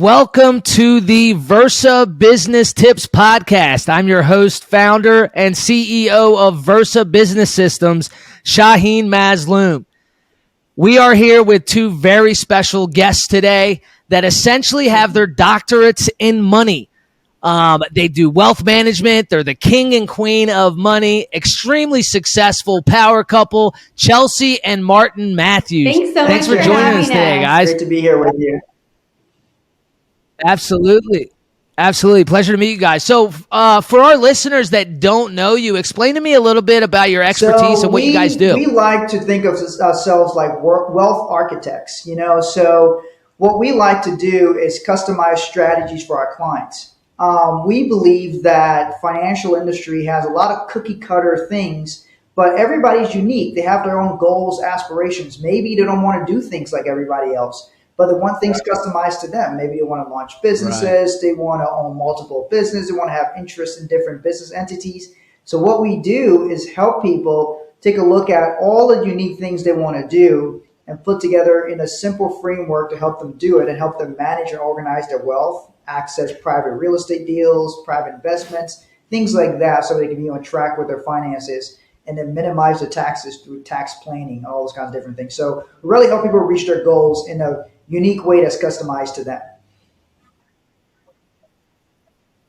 Welcome to the Versa Business Tips Podcast. I'm your host, founder, and CEO of Versa Business Systems, Shaheen Mazloom. We are here with two very special guests today that essentially have their doctorates in money. They do wealth management. They're the king and queen of money. Extremely successful power couple, Chelsea and Martin Matthews. Thanks for joining us today, guys. Great to be here with you. Absolutely. Pleasure to meet you guys. So for our listeners that don't know you, explain to me a little bit about your expertise and what you guys do. We like to think of ourselves like wealth architects, so what we like to do is customize strategies for our clients. We believe that financial industry has a lot of cookie cutter things, but everybody's unique. They have their own goals, aspirations. Maybe they don't want to do things like everybody else, but they want things customized to them. Maybe they want to launch businesses. Right. They want to own multiple businesses. They want to have interest in different business entities. So what we do is help people take a look at all the unique things they want to do and put together in a simple framework to help them do it and help them manage and organize their wealth, access private real estate deals, private investments, things like that, so they can be on track with their finances and then minimize the taxes through tax planning, all those kinds of different things. So we really help people reach their goals in a unique way that's customized to them.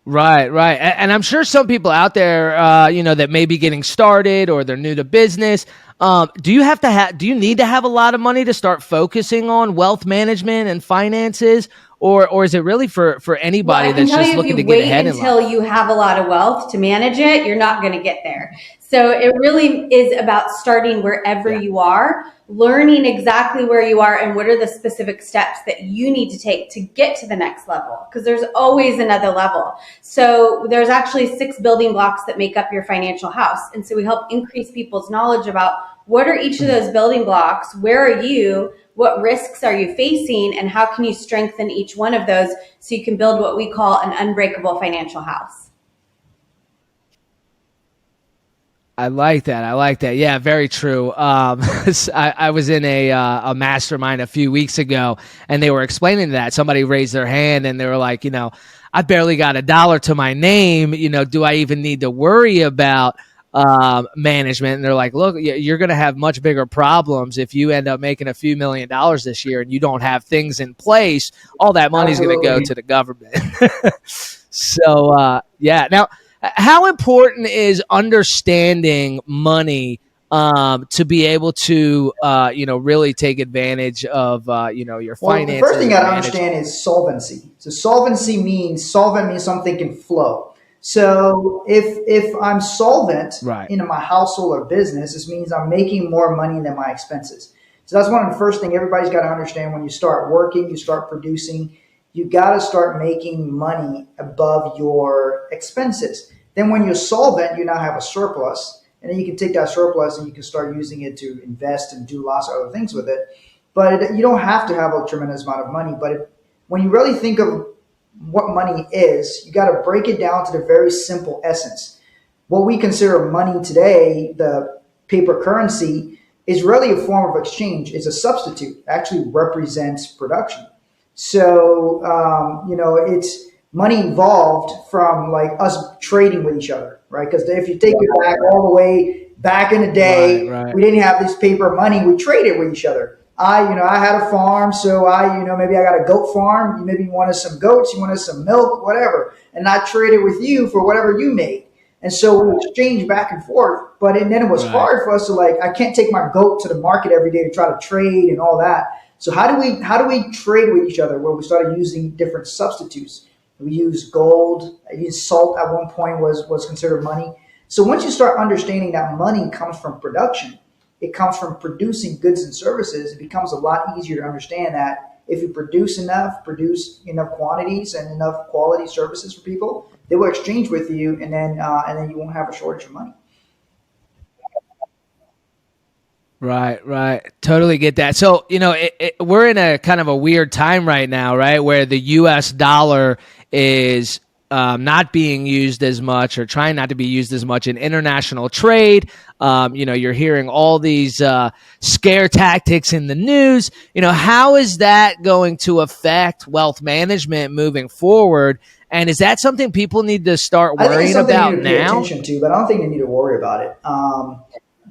Right. And I'm sure some people out there, that may be getting started or they're new to business. Do you need to have a lot of money to start focusing on wealth management and finances? Or is it really for anybody that's just looking to get ahead in life? Until you have a lot of wealth to manage it, you're not going to get there. So it really is about starting wherever you are, learning exactly where you are and what are the specific steps that you need to take to get to the next level, because there's always another level. So there's actually 6 building blocks that make up your financial house. And so we help increase people's knowledge about what are each of those building blocks, where are you, what risks are you facing, and how can you strengthen each one of those so you can build what we call an unbreakable financial house. I like that. Yeah, very true. I was in a mastermind a few weeks ago, and they were explaining that. Somebody raised their hand, and they were like, I barely got $1 to my name. Do I even need to worry about management? And they're like, look, you're going to have much bigger problems if you end up making a few $1 million this year and you don't have things in place. All that money's going to go to the government. So, Now, how important is understanding money to be able to, really take advantage of, your finances? Well, the first thing you got to understand is solvency. So solvent means something can flow. So if I'm solvent in my household or business, this means I'm making more money than my expenses. So that's one of the first things everybody's got to understand. When you start working, you start producing, you got to start making money above your expenses. Then when you're solvent, you now have a surplus, and then you can take that surplus and you can start using it to invest and do lots of other things with it. But you don't have to have a tremendous amount of money. But when you really think of what money is, you got to break it down to the very simple essence. What we consider money today, the paper currency, is really a form of exchange. It's a substitute. It actually represents production. So, it's money evolved from like us trading with each other, right? Because if you take it back all the way back in the day, we didn't have this paper money. We traded with each other. I had a farm, so maybe I got a goat farm. You maybe wanted some goats, you wanted some milk, whatever. And I traded with you for whatever you made. And so we exchanged back and forth. But then it was hard for us to I can't take my goat to the market every day to try to trade and all that. So how do we trade with each other? Well, we started using different substitutes. We used gold. I used salt at one point was considered money. So once you start understanding that money comes from production, it comes from producing goods and services, it becomes a lot easier to understand that if you produce enough quantities and enough quality services for people, they will exchange with you, and then you won't have a shortage of money. Right. Totally get that. So, we're in a kind of a weird time right now, right? Where the US dollar is not being used as much or trying not to be used as much in international trade. You're hearing all these scare tactics in the news. How is that going to affect wealth management moving forward? And is that something people need to start I think it's worrying something you about need to pay now? attention to, but I don't think they need to worry about it.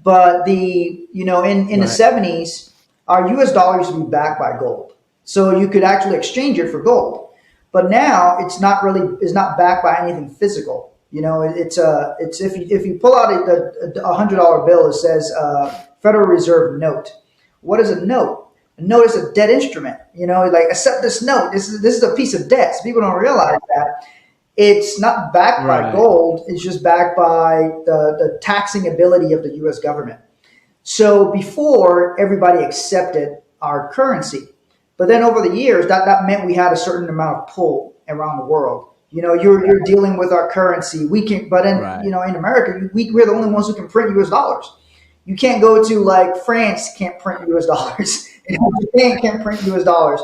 But in the 70s, our US dollar used to be backed by gold. So you could actually exchange it for gold. But now it's not backed by anything physical. It's if you pull out a $100 bill, it says Federal Reserve note. What is a note? A note is a debt instrument. Like accept this note. This is a piece of debt. So people don't realize that it's not backed by gold. It's just backed by the taxing ability of the U.S. government. So before, everybody accepted our currency. But then over the years, that meant we had a certain amount of pull around the world. You're dealing with our currency. We can, but in in America, we're the only ones who can print U.S. dollars. You can't go to like France can't print U.S. dollars. Japan can't print U.S. dollars.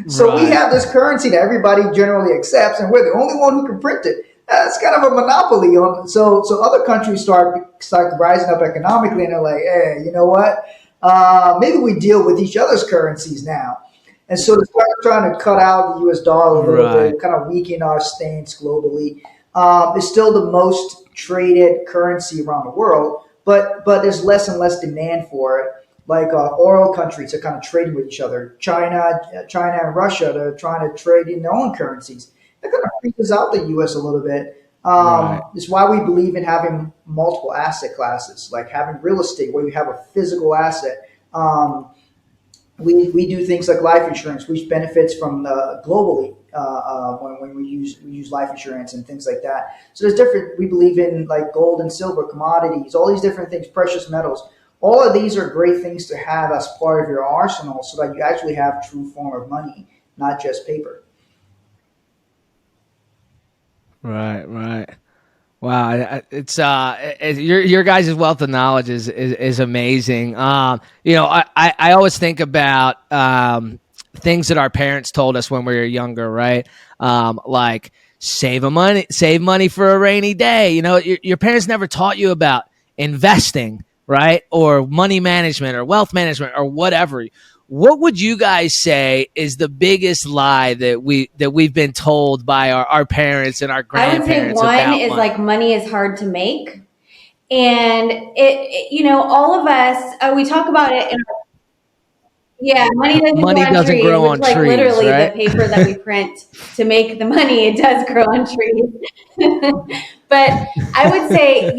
So we have this currency that everybody generally accepts, and we're the only one who can print it. It's kind of a monopoly. So other countries start rising up economically, and they're like, hey, you know what? Maybe we deal with each other's currencies now. And so they start trying to cut out the U.S. dollar a little bit, kind of weaken our stance globally. It's still the most traded currency around the world, but there's less and less demand for it. Like oil countries are kind of trading with each other. China and Russia, they're trying to trade in their own currencies. That kind of freaks out the U.S. a little bit. It's why we believe in having multiple asset classes, like having real estate where you have a physical asset. We do things like life insurance, which benefits from globally when we use life insurance and things like that. So there's different. We believe in like gold and silver, commodities, all these different things, precious metals. All of these are great things to have as part of your arsenal, so that you actually have true form of money, not just paper. Right. Wow, it's your guys' wealth of knowledge is amazing. I always think about things that our parents told us when we were younger, right? Like save money for a rainy day. Your parents never taught you about investing, right? Or money management or wealth management or whatever. What would you guys say is the biggest lie that we've been told by our parents and our grandparents? I would say one about is money? like money is hard to make, and all of us we talk about it in money Doesn't trees, grow which on like trees, literally the right? paper that we print to make the money, it does grow on trees. But I would say,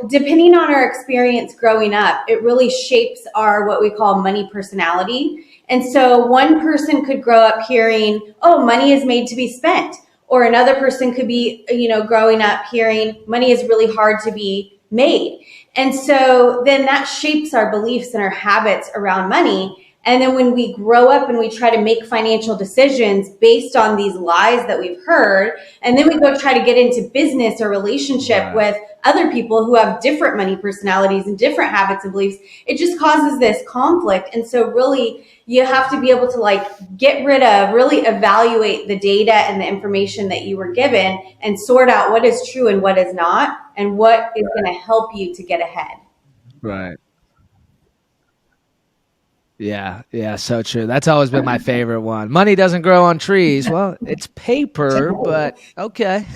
depending on our experience growing up, it really shapes our what we call money personality. And so one person could grow up hearing, oh, money is made to be spent. Or another person could be, growing up hearing money is really hard to be made. And so then that shapes our beliefs and our habits around money. And then when we grow up and we try to make financial decisions based on these lies that we've heard, and then we go try to get into business or relationship with other people who have different money personalities and different habits and beliefs, it just causes this conflict. And so really you have to be able to really evaluate the data and the information that you were given and sort out what is true and what is not, and what is going to help you to get ahead. Right. Yeah, so true. That's always been my favorite one. Money doesn't grow on trees. Well, it's paper, but okay.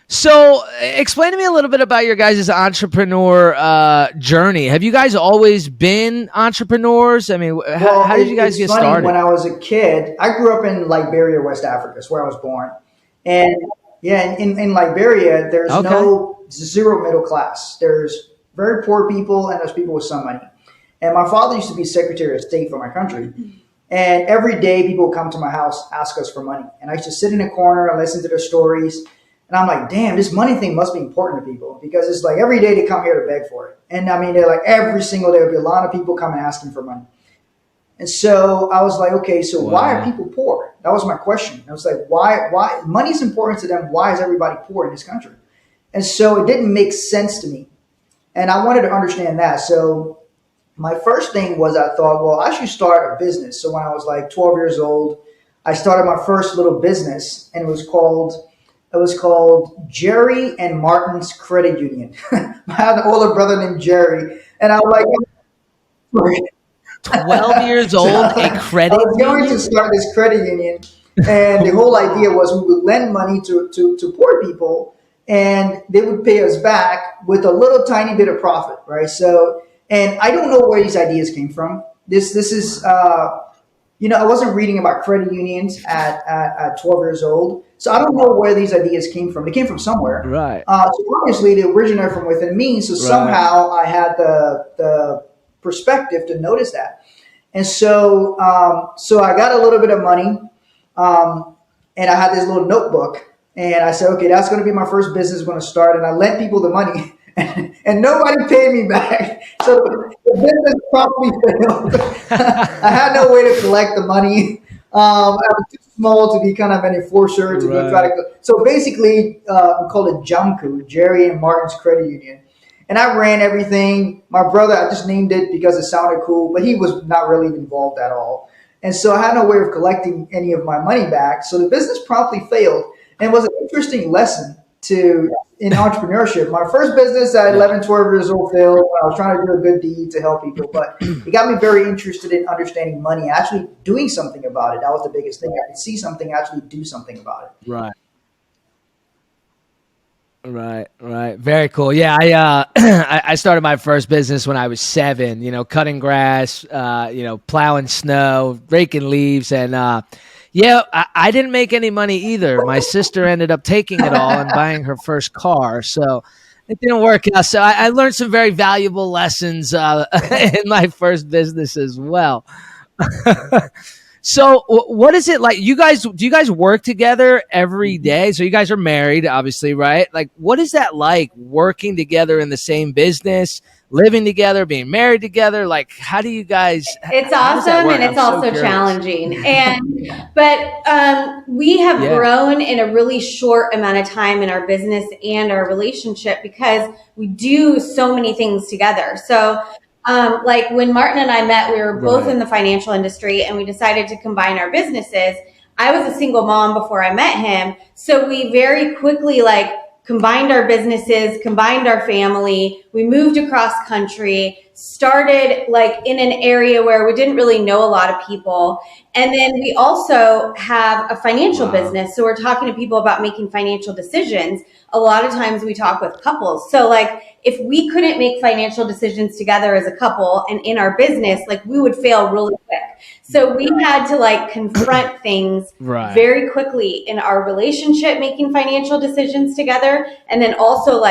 So explain to me a little bit about your guys' entrepreneur journey. Have you guys always been entrepreneurs? I mean, how did you guys get started? When I was a kid, I grew up in Liberia, West Africa. That's where I was born. And in Liberia, there's zero middle class. There's very poor people and there's people with some money. And my father used to be Secretary of State for my country. And every day people would come to my house, ask us for money. And I used to sit in a corner and listen to their stories. And I'm like, damn, this money thing must be important to people, because it's like every day they come here to beg for it. And I mean, they're like every single day, there'll be a lot of people coming asking for money. And so I was like, okay, so why are people poor? That was my question. I was like, why money's important to them. Why is everybody poor in this country? And so it didn't make sense to me. And I wanted to understand that. So my first thing was, I thought, well, I should start a business. So when I was like 12 years old, I started my first little business, and it was called Jerry and Martin's Credit Union. I had an older brother named Jerry, and I was like, 12 years so old, a I credit was going union? to start this credit union, and the whole idea was we would lend money to poor people, and they would pay us back with a little tiny bit of profit, right? So, and I don't know where these ideas came from. This is I wasn't reading about credit unions at 12 years old. So I don't know where these ideas came from. They came from somewhere. Right. So obviously they originate from within me. So somehow I had the perspective to notice that. And so I got a little bit of money, and I had this little notebook, and I said, okay, that's going to be my first business I'm going to start. And I lent people the money, and nobody paid me back. So the business probably failed. I had no way to collect the money. I was too small to be kind of an enforcer to go try to. So basically, we called it Jamku, Jerry and Martin's Credit Union. And I ran everything. My brother, I just named it because it sounded cool, but he was not really involved at all. And so I had no way of collecting any of my money back. So the business promptly failed. And it was an interesting lesson in entrepreneurship. My first business at 11, 12 years old failed. I was trying to do a good deed to help people, but it got me very interested in understanding money, actually doing something about it. That was the biggest thing. I could see something, actually do something about it. Right. Right. Very cool. Yeah, I started my first business when I was 7, cutting grass, plowing snow, raking leaves. And I didn't make any money either. My sister ended up taking it all and buying her first car. So it didn't work out. So I learned some very valuable lessons in my first business as well. So what is it like? Do you guys work together every day? So you guys are married, obviously, right? Like, what is that like, working together in the same business, living together, being married together? Like, how do you guys? It's awesome, and it's also challenging. But we have grown in a really short amount of time in our business and our relationship because we do so many things together. So like when Martin and I met, we were both in the financial industry, and we decided to combine our businesses. I was a single mom before I met him. So we very quickly combined our businesses, combined our family. We moved across country, started in an area where we didn't really know a lot of people. And then we also have a financial business. So we're talking to people about making financial decisions. A lot of times we talk with couples. So if we couldn't make financial decisions together as a couple and in our business, we would fail really quick. So we had to confront things very quickly in our relationship, making financial decisions together. And then also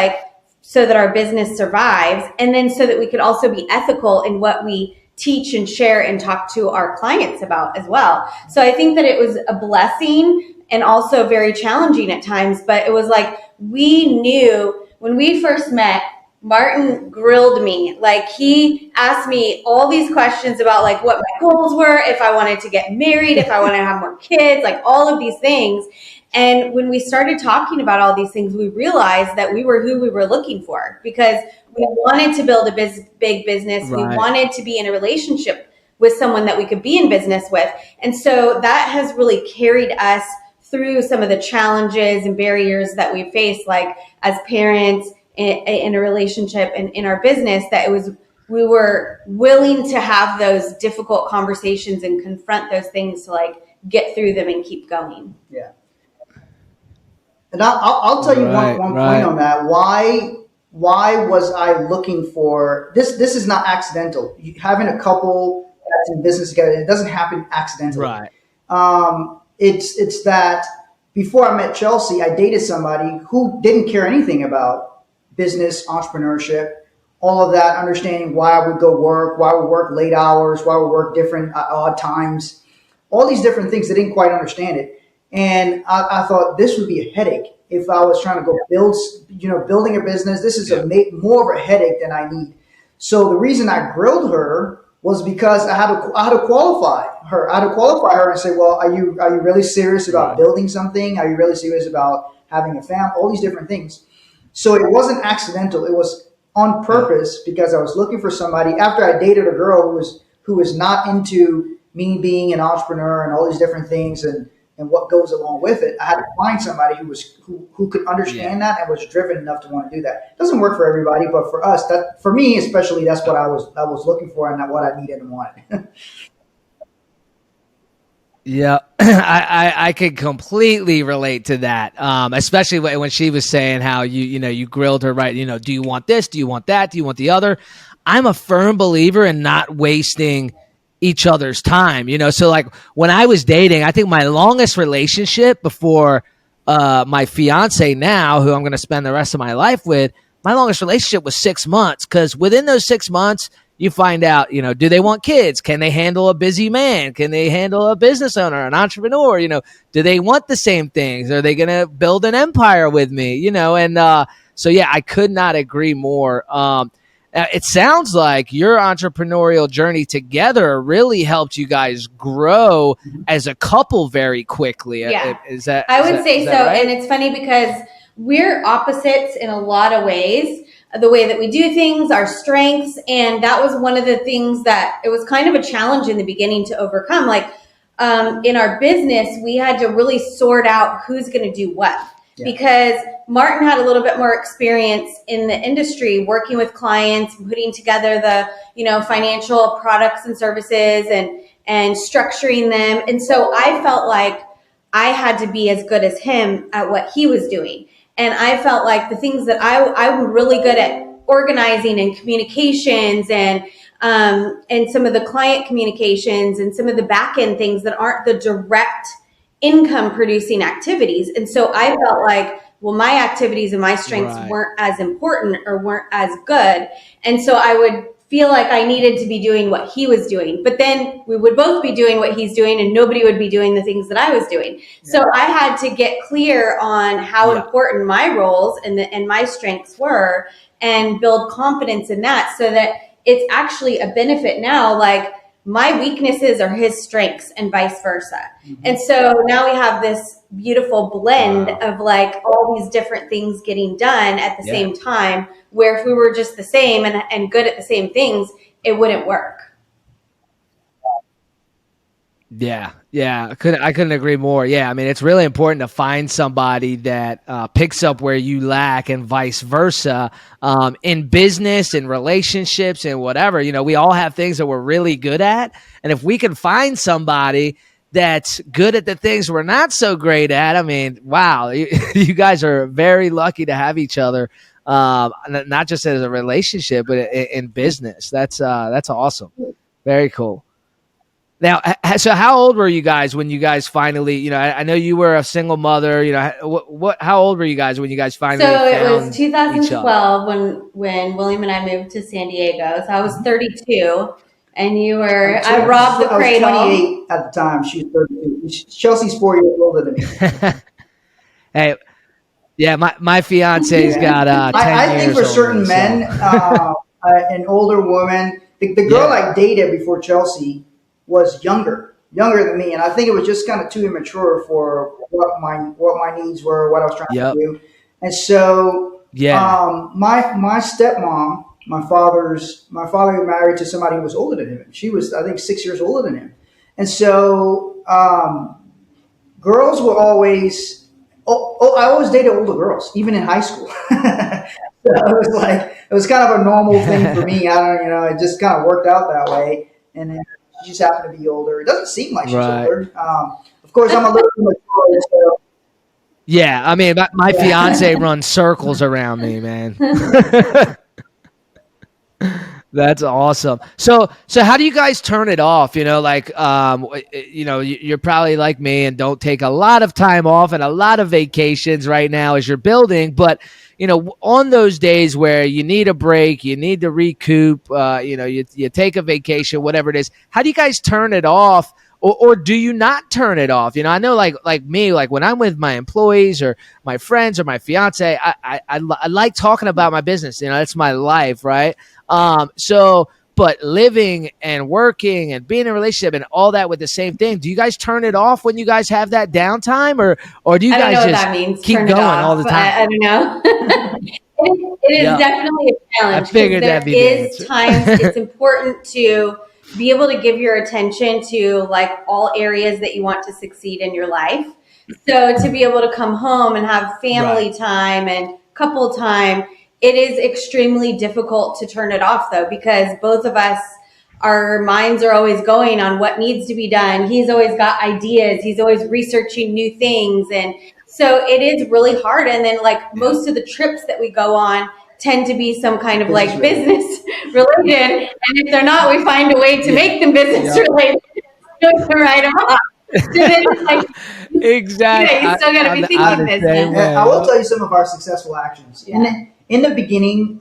so that our business survives. And then so that we could also be ethical in what we teach and share and talk to our clients about as well. So I think that it was a blessing and also very challenging at times, but it was we knew when we first met, Martin grilled me. He asked me all these questions about what my goals were, if I wanted to get married, if I wanted to have more kids, all of these things. And when we started talking about all these things, we realized that we were who we were looking for because we wanted to build a big business. We wanted to be in a relationship with someone that we could be in business with. And so that has really carried us through some of the challenges and barriers that we face, as parents in a relationship and in our business, we were willing to have those difficult conversations and confront those things to get through them and keep going. Yeah. And I'll tell you one point on that. Why was I looking for this? This is not accidental. Having a couple that's in business together, it doesn't happen accidentally. Right. It's that before I met Chelsea, I dated somebody who didn't care anything about business, entrepreneurship, all of that, understanding why I would go work, why I would work late hours, why I would work different odd times, all these different things. They didn't quite understand it. And I thought this would be a headache if I was trying to go building a business. This is more of a headache than I need. So the reason I grilled her was because I had to qualify her. I had to qualify her and say, well, are you really serious about building something? Are you really serious about having a family? All these different things. So it wasn't accidental. It was on purpose because I was looking for somebody after I dated a girl who was not into me being an entrepreneur and all these different things and what goes along with it, I had to find somebody who could understand that and was driven enough to want to do that. It doesn't work for everybody, but for us, that for me especially, that's what I was looking for and what I needed and wanted. Yeah, I could completely relate to that, especially when she was saying how you grilled her, right? Do you want this? Do you want that? Do you want the other? I'm a firm believer in not wasting each other's time, So like when I was dating, I think my longest relationship before my fiance now, who I'm going to spend the rest of my life with, my longest relationship was 6 months, because within those 6 months, you find out, do they want kids? Can they handle a busy man? Can they handle a business owner, an entrepreneur? Do they want the same things? Are they going to build an empire with me? And so, yeah, I could not agree more. It sounds like your entrepreneurial journey together really helped you guys grow as a couple very quickly. Yeah, I would say so. Right? And it's funny because we're opposites in a lot of ways. The way that we do things, our strengths. And that was one of the things that it was kind of a challenge in the beginning to overcome. Like in our business, we had to really sort out who's going to do what. Yeah. Because Martin had a little bit more experience in the industry, working with clients, putting together the, financial products and services and structuring them. And so I felt like I had to be as good as him at what he was doing. And I felt like the things that I'm really good at organizing and communications and some of the client communications and some of the back end things that aren't the direct income producing activities. And so I felt like, well, my activities and my strengths weren't as important or weren't as good. And so I would feel like I needed to be doing what he was doing, but then we would both be doing what he's doing and nobody would be doing the things that I was doing. Yeah. So I had to get clear on how important my roles and my strengths were and build confidence in that so that it's actually a benefit now. Like my weaknesses are his strengths and vice versa. Mm-hmm. And so now we have this beautiful blend of like all these different things getting done at the same time, where if we were just the same and good at the same things, it wouldn't work. Yeah. I couldn't agree more. Yeah, I mean, it's really important to find somebody that picks up where you lack and vice versa in business, in relationships, and whatever. We all have things that we're really good at. And if we can find somebody that's good at the things we're not so great at, I mean, wow, you guys are very lucky to have each other, not just as a relationship, but in business. That's awesome. Very cool. Now, so how old were you guys when you guys finally, I know you were a single mother, how old were you guys when you guys finally found each other? So it was 2012 when William and I moved to San Diego. So I was 32 and you were, I robbed the cradle. I was 28 at the time. She was 32. Chelsea's 4 years older than me. Hey, yeah, my fiance's got 10 I think years for certain men, an older woman, the girl I dated before Chelsea was younger than me, and I think it was just kind of too immature for what my needs were, what I was trying to do. And so, my stepmom, my father married to somebody who was older than him. She was, I think, 6 years older than him, and so girls were always. I always dated older girls, even in high school. So it was kind of a normal thing for me. It just kind of worked out that way, and then. She just happened to be older. It doesn't seem like she's older. Of course, I'm a little mature. So. Yeah, I mean, my fiance runs circles around me, man. That's awesome. So how do you guys turn it off? You're probably like me and don't take a lot of time off and a lot of vacations right now as you're building, but on those days where you need a break, you need to recoup, you take a vacation, whatever it is, how do you guys turn it off? Or do you not turn it off? I know like me, like when I'm with my employees or my friends or my fiance, I like talking about my business. That's my life, right? But living and working and being in a relationship and all that with the same thing, do you guys turn it off when you guys have that downtime, or do you guys just keep going all the time? I don't know. It is definitely a challenge. I figured that'd be times it's important to be able to give your attention to like all areas that you want to succeed in your life. So to be able to come home and have family time and couple time, it is extremely difficult to turn it off though, because both of us, our minds are always going on what needs to be done. He's always got ideas. He's always researching new things. And so it is really hard. And then like most of the trips that we go on tend to be some kind of like business related. And if they're not, we find a way to make them business related to write them off. So then it's like, exactly. You still got to be thinking business. I will tell you some of our successful actions. In the beginning,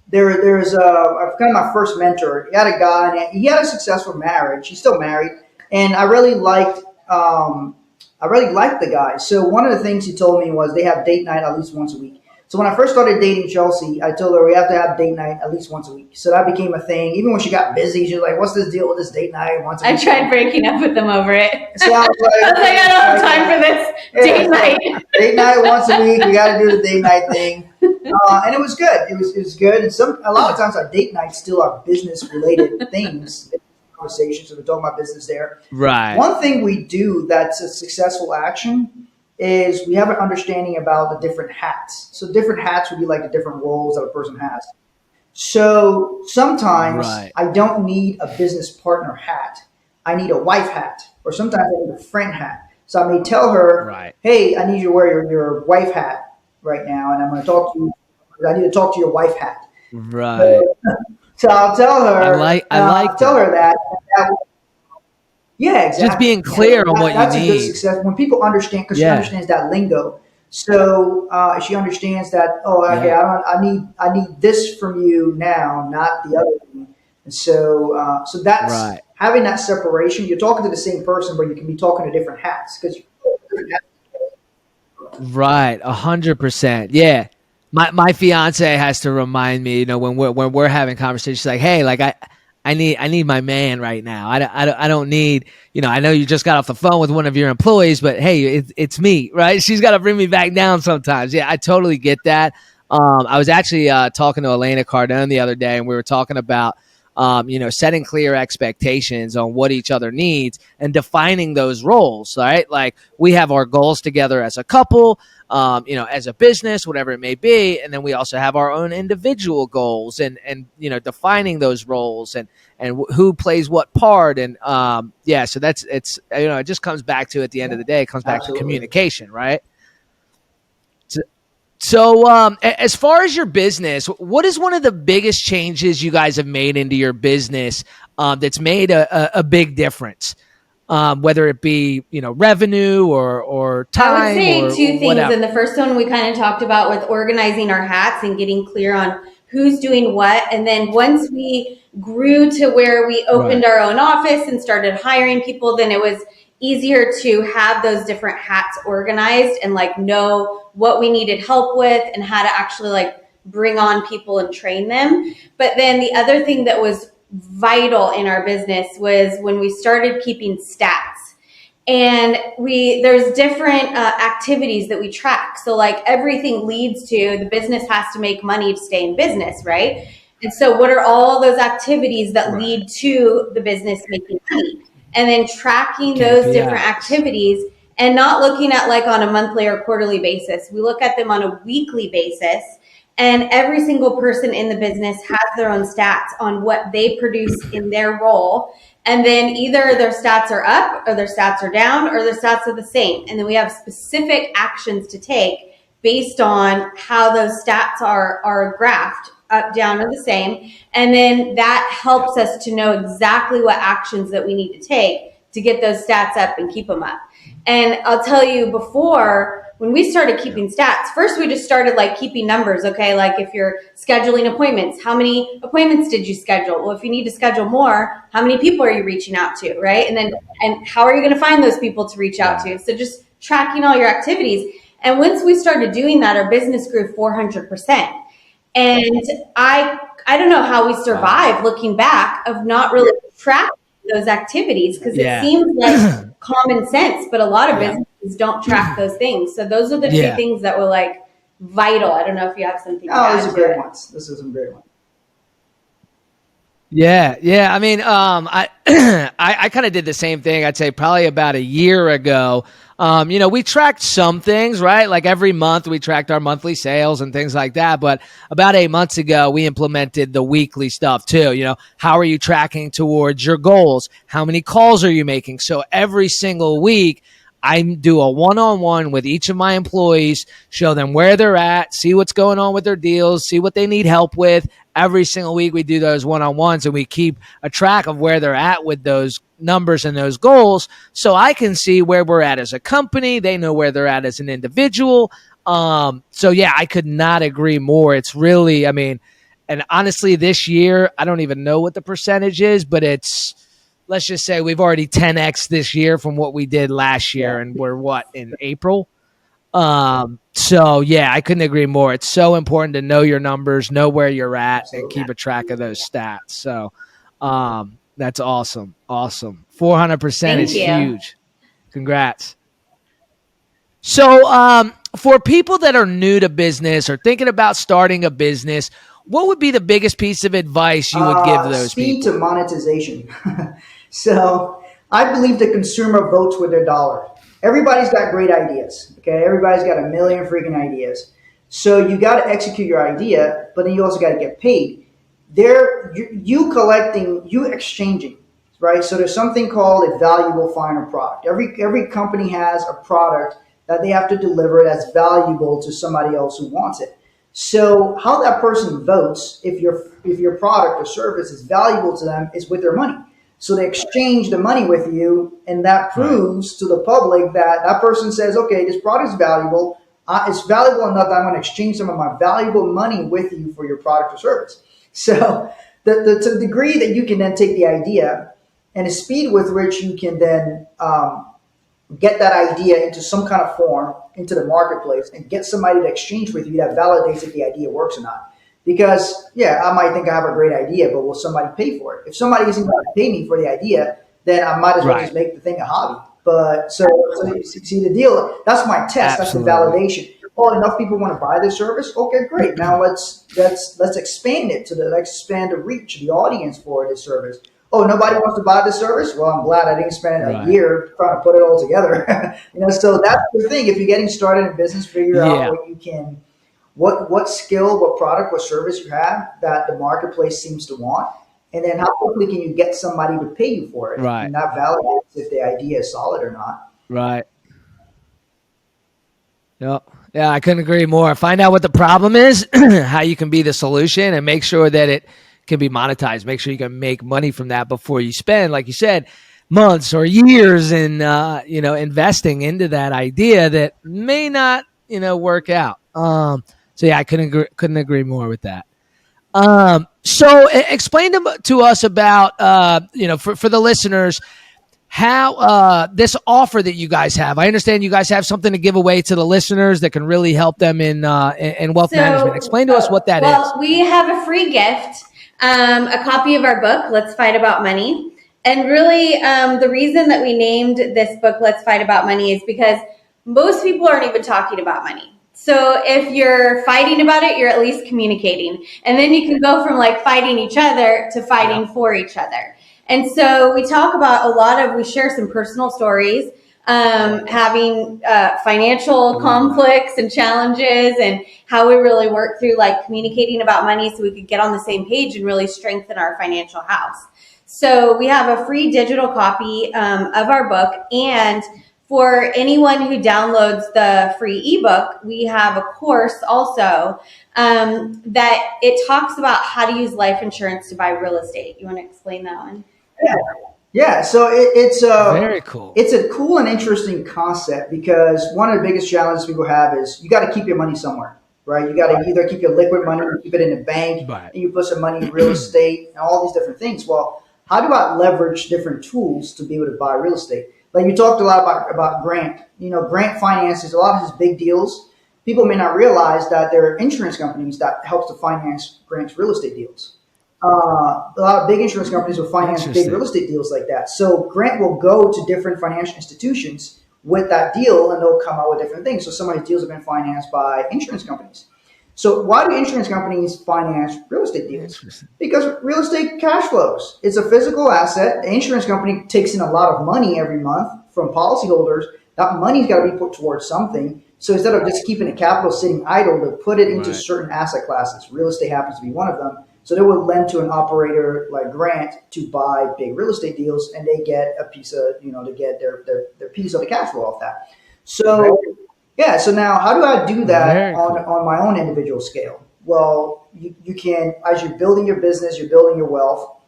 there's kind of my first mentor. He had a guy, and he had a successful marriage. He's still married, and I really liked the guy. So one of the things he told me was they have date night at least once a week. So when I first started dating Chelsea, I told her we have to have date night at least once a week. So that became a thing. Even when she got busy, she was like, "What's this deal with this date night once a week?" I tried breaking up with them over it. So I was like, I don't have time for this date night. Date night once a week. We got to do the date night thing, and it was good. It was good. And a lot of times our date nights still are business related things. Conversations, so we're talking about business there. Right. One thing we do that's a successful action is we have an understanding about the different hats. So different hats would be like the different roles that a person has. So sometimes I don't need a business partner hat. I need a wife hat, or sometimes I need a friend hat. So I may tell her, "Hey, I need you to wear your wife hat right now, and I'm going to talk to you. I need to talk to your wife hat." Right. So I'll tell her. I'll tell her that. Yeah, exactly. Just being clear on what that's you need. That's a good success when people understand, because she understands that lingo. So she understands that. Oh, okay. I need this from you now, not the other thing. And so that's having that separation. You're talking to the same person, but you can be talking to different hats because Right, 100%. Yeah, my fiance has to remind me, when we're having conversations, she's like, "Hey, like I need my man right now. I don't need, I know you just got off the phone with one of your employees, but hey, it's me, right?" She's got to bring me back down sometimes. Yeah, I totally get that. I was actually talking to Elena Cardone the other day, and we were talking about setting clear expectations on what each other needs and defining those roles, right? Like we have our goals together as a couple, as a business, whatever it may be. And then we also have our own individual goals and defining those roles and who plays what part. And so it just comes back to, at the end of the day, it comes back to communication, right? So as far as your business, what is one of the biggest changes you guys have made into your business that's made a big difference? Whether it be, revenue or time. I would say two things. Whatever. And the first one we kind of talked about with organizing our hats and getting clear on who's doing what. And then once we grew to where we opened our own office and started hiring people, then it was easier to have those different hats organized and like know what we needed help with and how to actually like bring on people and train them. But then the other thing that was vital in our business was when we started keeping stats. And there's different activities that we track. So like everything leads to the business has to make money to stay in business, right? And so what are all those activities that lead to the business making money? And then tracking those different activities and not looking at like on a monthly or quarterly basis. We look at them on a weekly basis. And every single person in the business has their own stats on what they produce in their role. And then either their stats are up or their stats are down or their stats are the same. And then we have specific actions to take based on how those stats are graphed, up, down, or the same. And then that helps us to know exactly what actions that we need to take to get those stats up and keep them up. And I'll tell you, before, when we started keeping stats, first we just started like keeping numbers, okay? Like if you're scheduling appointments, how many appointments did you schedule? Well, if you need to schedule more, how many people are you reaching out to, right? And how are you going to find those people to reach out to? So just tracking all your activities. And once we started doing that, our business grew 400%. And I don't know how we survived looking back of not really tracking those activities, because it seems like common sense, but a lot of businesses don't track those things. So those are the two things that were like vital. I don't know if you have something to add. Those are great ones. This is some great ones. Yeah, yeah. I mean, I kind of did the same thing. I'd say probably about a year ago. We tracked some things, right? Like every month we tracked our monthly sales and things like that. But about 8 months ago, we implemented the weekly stuff too. How are you tracking towards your goals? How many calls are you making? So every single week, I do a one-on-one with each of my employees, show them where they're at, see what's going on with their deals, see what they need help with. Every single week we do those one-on-ones and we keep a track of where they're at with those numbers and those goals so I can see where we're at as a company. They know where they're at as an individual. So yeah, I could not agree more. It's really, and honestly, this year, I don't even know what the percentage is, but let's just say we've already 10x this year from what we did last year, and we're in April. So yeah, I couldn't agree more. It's so important to know your numbers, know where you're at, and keep a track of those stats. So, that's awesome. Awesome. 400% is huge. Congrats. So, for people that are new to business or thinking about starting a business, what would be the biggest piece of advice you would give those speed people? to monetization. So I believe the consumer votes with their dollar. Everybody's got great ideas. Okay, everybody's got a million freaking ideas. So you got to execute your idea, but then you also got to get paid. You collecting, you exchanging, right? So there's something called a valuable final product. Every company has a product that they have to deliver that's valuable to somebody else who wants it. So how that person votes, if your product or service is valuable to them, is with their money. So they exchange the money with you, and that proves to the public that person says, okay, this product is valuable. It's valuable enough that I'm going to exchange some of my valuable money with you for your product or service. So to the degree that you can then take the idea and the speed with which you can then get that idea into some kind of form, into the marketplace, and get somebody to exchange with you that validates if the idea works or not. Because, yeah, I might think I have a great idea, but will somebody pay for it? If somebody isn't going to pay me for the idea, then I might as well just make the thing a hobby. But so you see the deal, that's my test. Absolutely. That's the validation. Oh, enough people want to buy this service? Okay, great. Now let's expand it let's expand the reach, the audience for this service. Oh, nobody wants to buy this service? Well, I'm glad I didn't spend a year trying to put it all together. So that's the thing. If you're getting started in business, figure out what you can, what skill, what product, what service you have that the marketplace seems to want. And then how quickly can you get somebody to pay you for it? Right. And that validates if the idea is solid or not. Right. Yep. Yeah, I couldn't agree more. Find out what the problem is, how you can be the solution, and make sure that it can be monetized. Make sure you can make money from that before you spend, like you said, months or years in investing into that idea that may not work out. So yeah, I couldn't agree more with that. So explain to us about for the listeners how this offer that you guys have. I understand you guys have something to give away to the listeners that can really help them in wealth management. Explain to us what that is. Well, we have a free gift, a copy of our book, Let's Fight About Money. And really, the reason that we named this book, Let's Fight About Money, is because most people aren't even talking about money. So if you're fighting about it, you're at least communicating. And then you can go from like fighting each other to fighting for each other. And so we talk about we share some personal stories, having financial conflicts and challenges, and how we really work through like communicating about money so we could get on the same page and really strengthen our financial house. So we have a free digital copy of our book, and for anyone who downloads the free ebook, we have a course also that it talks about how to use life insurance to buy real estate. You want to explain that one? Yeah. So it's very cool. It's a cool and interesting concept because one of the biggest challenges people have is you got to keep your money somewhere, right? You got to either keep your liquid money, or keep it in the bank, and you put some money in real estate and all these different things. Well, how do I leverage different tools to be able to buy real estate? Like you talked a lot about grant. Grant finances, a lot of these big deals. People may not realize that there are insurance companies that helps to finance grants real estate deals. A lot of big insurance companies will finance big real estate deals like that. So Grant will go to different financial institutions with that deal, and they'll come out with different things. So some of these deals have been financed by insurance companies. So why do insurance companies finance real estate deals? Because real estate cash flows. It's a physical asset. The insurance company takes in a lot of money every month from policyholders. That money's got to be put towards something. So instead of just keeping the capital sitting idle, they put it into certain asset classes. Real estate happens to be one of them. So they would lend to an operator like Grant to buy big real estate deals, and they get a piece of, they get their piece of the cash flow off that. So yeah, so now how do I do that on my own individual scale? Well, you can, as you're building your business, you're building your wealth,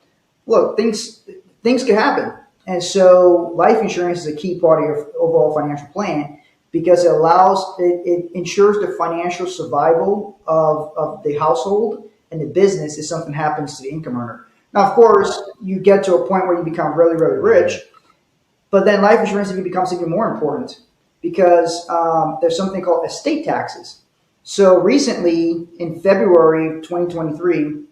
look, things can happen. And so life insurance is a key part of your overall financial plan because it ensures the financial survival of the household and the business if something happens to the income earner. Now, of course, you get to a point where you become really, really rich, but then life insurance even becomes even more important because there's something called estate taxes. So recently, in February 2023,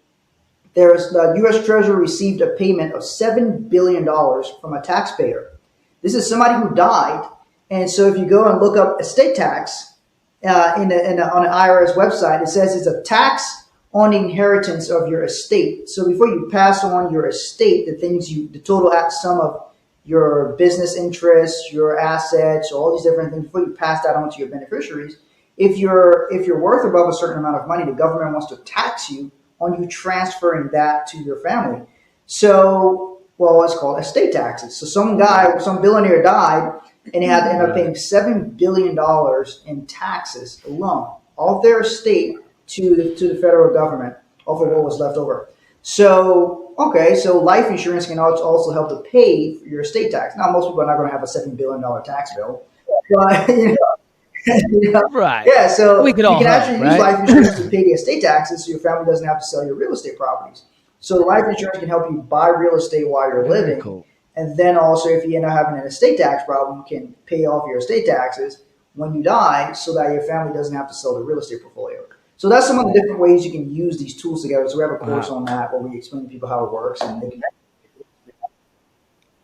the U.S. Treasury received a payment of $7 billion from a taxpayer. This is somebody who died. And so if you go and look up estate tax on an IRS website, it says it's a tax on the inheritance of your estate. So before you pass on your estate, the total sum of your business interests, your assets, all these different things, before you pass that on to your beneficiaries, if you're worth above a certain amount of money, the government wants to tax you on you transferring that to your family. So, it's called estate taxes. So some billionaire died, and he had to end up paying $7 billion in taxes alone off their estate to the federal government, off of what was left over. So life insurance can also help to pay for your estate tax. Now, most people are not going to have a $7 billion tax bill, but right. Yeah, so we can use life insurance to pay the estate taxes so your family doesn't have to sell your real estate properties. So life insurance can help you buy real estate while you're living. Cool. And then also if you end up having an estate tax problem, you can pay off your estate taxes when you die so that your family doesn't have to sell the real estate portfolio. So that's some of the different ways you can use these tools together. So we have a course on that where we explain to people how it works and they can.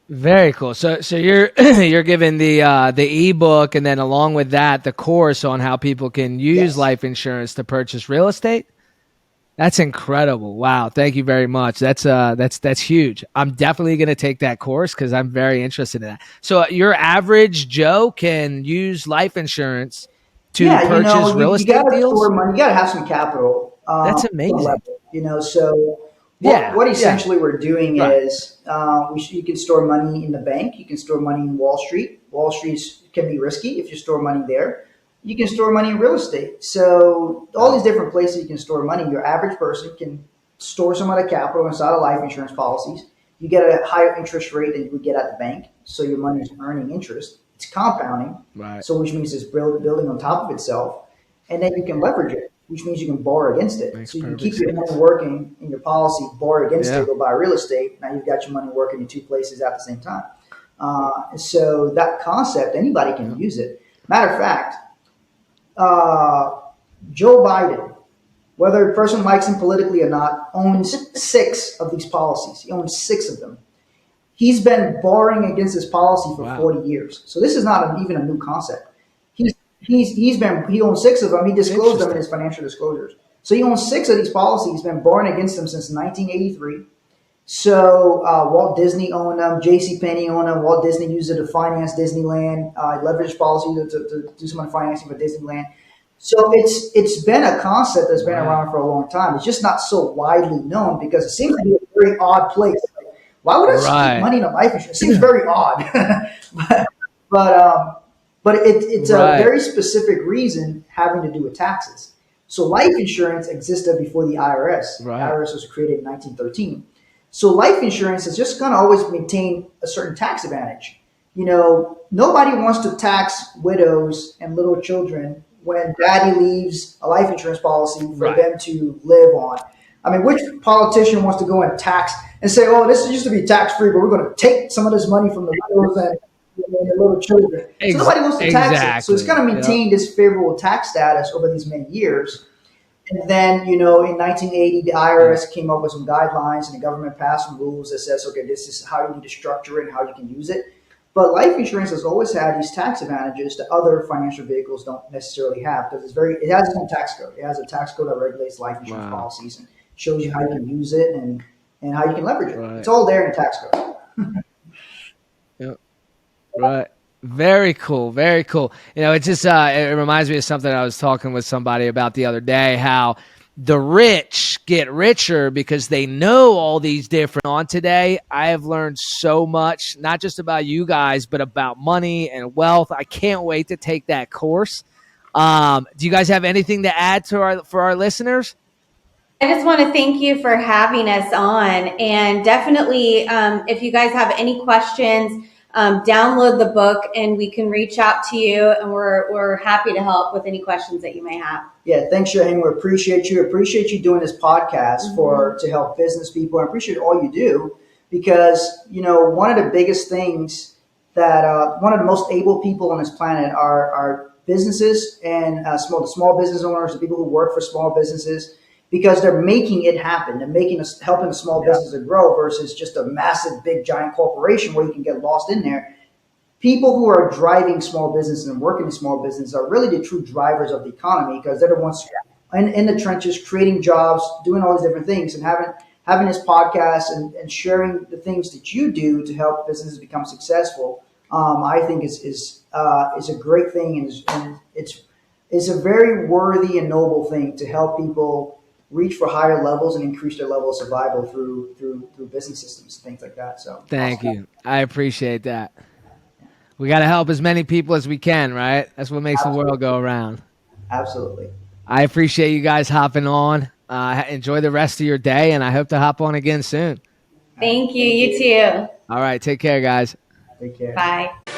Very cool. So you're you're giving the ebook, and then along with that, the course on how people can use life insurance to purchase real estate. That's incredible. Wow. Thank you very much. That's huge. I'm definitely going to take that course because I'm very interested in that. So your average Joe can use life insurance to purchase real estate deals? Store money. You got to have some capital. That's amazing. So what essentially we're doing is you can store money in the bank. You can store money in Wall Street. Wall Street can be risky if you store money there. You can store money in real estate. So all these different places you can store money. Your average person can store some of the capital inside of life insurance policies. You get a higher interest rate than you would get at the bank. So your money is earning interest. It's compounding. Right. So which means it's building on top of itself. And then you can leverage it, which means you can borrow against it. So you can keep your money working in your policy, borrow against it, go buy real estate. Now you've got your money working in two places at the same time. So that concept, anybody can use it. Matter of fact, Joe Biden, whether a person likes him politically or not, owns 6 of these policies. He owns 6 of them. He's been borrowing against this policy for 40 years. So this is not even a new concept. He owns 6 of them. He disclosed them in his financial disclosures. So he owns 6 of these policies. He's been borrowing against them since 1983. So Walt Disney owned them, JCPenney owned them, Walt Disney used it to finance Disneyland, leveraged policy to do some financing for Disneyland. So it's been a concept that's been around for a long time. It's just not so widely known because it seems to be a very odd place. Like, why would I keep money in a life insurance? It seems very odd. but it's a very specific reason having to do with taxes. So life insurance existed before the IRS. The IRS was created in 1913. So life insurance is just going to always maintain a certain tax advantage. Nobody wants to tax widows and little children when daddy leaves a life insurance policy for them to live on. I mean, which politician wants to go and tax and say, oh, this used to be tax free, but we're going to take some of this money from the widows and the little children. So nobody wants to tax it. So it's going to maintain this favorable tax status over these many years. And then, in 1980, the IRS came up with some guidelines and the government passed some rules that says, okay, this is how you need to structure it and how you can use it. But life insurance has always had these tax advantages that other financial vehicles don't necessarily have because it has its own tax code. It has a tax code that regulates life insurance policies and shows you how you can use it and how you can leverage it. It's all there in the tax code. Yep. Right. Very cool. Very cool. It just it reminds me of something I was talking with somebody about the other day, how the rich get richer because they know all these different on today. I have learned so much, not just about you guys, but about money and wealth. I can't wait to take that course. Do you guys have anything to add for our listeners? I just want to thank you for having us on, and definitely if you guys have any questions, download the book and we can reach out to you, and we're happy to help with any questions that you may have. Yeah, thanks, Shaheen. We appreciate you. Appreciate you doing this podcast to help business people. I appreciate all you do because, one of the biggest things that one of the most able people on this planet are businesses and small business owners, the people who work for small businesses, because they're making it happen. They're helping a small business to grow versus just a massive, big, giant corporation where you can get lost in there. People who are driving small businesses and working in small business are really the true drivers of the economy because they're the ones in the trenches, creating jobs, doing all these different things, and having this podcast and sharing the things that you do to help businesses become successful. I think is a great thing, and it's a very worthy and noble thing to help people reach for higher levels and increase their level of survival through business systems and things like that. So thank you. I appreciate that. We got to help as many people as we can, right? That's what makes the world go around. Absolutely. I appreciate you guys hopping on. Enjoy the rest of your day, and I hope to hop on again soon. Thank you. You too. All right. Take care, guys. Take care. Bye.